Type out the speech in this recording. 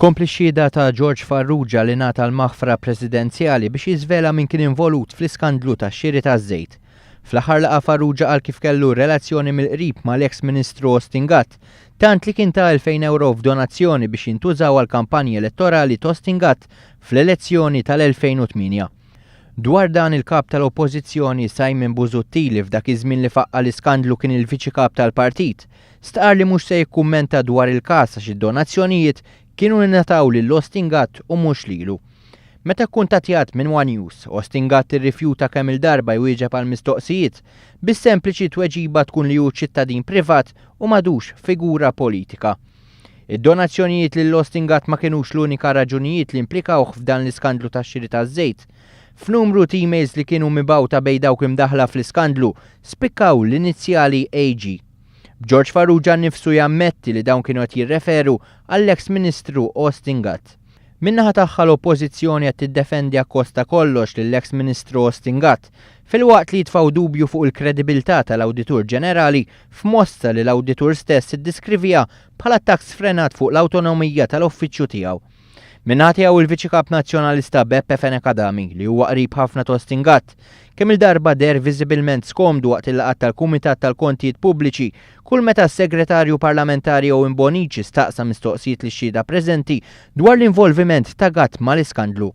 Tkompli x-xhieda ta' George Farrugia li ngħata l-maħfra presidenzjali biex jiżvela min kien involut fl-iskandlu tax-xiri taż-żejt. Fl-aħħar laqgħa Farrugia qal kif kellu relazzjoni mill-qrib mal-eks Ministru Ostingat, tant li kien ta' 2000 euro f'donazzjoni biex jintużaw għall-kampanji elettorali ta' Ostingat fl-elezzjoni tal-2008. Dwar dan il-kap tal-Oppożizzjoni Simon Busuttil f'dak iż-żmien li faqqa l-iskandlu kien il-viċi kap tal-partit, stqar li mhux se jikkummenta dwar il-każ għax id-donazzjonijiet kienu nnataw lil Ostingat u mhux lilu. Meta kkuntattjat minn One News, Ostingat irrifjuta kemm il-darba jwieġeb għal mistoqsijiet bis-sempliċi tweġiba tkun li hu ċittadin privat u m'għadux figura politika. Id-donazzjonijiet lil Ostingat ma kinux l-unika raġunijiet li implikawh f'dan l-iskandlu tax-xiri taż-żejt. F'numru ta' emails li kienu mibgħuta bejn dawk imdaħla fl-iskandlu spikkaw l-inizjali AG. George Farrugia nnifsu jammetti li dawn kienu qed jirreferu għall-eks Ministru Ostingat. Min-naħa tagħha l-Oppożizzjoni qed tiddefendi akkosta kollox lill-eks Ministru Ostingat filwaqt li jitfgħu dubju fuq il-kredibilità tal-Awditur Ġenerali f'mossa li l-Awditur stess iddiskrivija bħala attakk sfrenat fuq l-awtonomija tal-uffiċċju tiegħu. Min-naħa tiegħu il-Viċi Kap Nazzjonalista Beppe Fenekadami li huwa qrib ħafna ta' Ostingat kemm il-darba der viżibilment skomdu waqt il-laqgħat tal-Kumitat tal-Kontijiet Pubbliċi kull meta s-Segretarju Parlamentari Owen Bonici staqsa mistoqsijiet li xhieda preżenti dwar l-involviment ta' Gatt mal-iskandlu.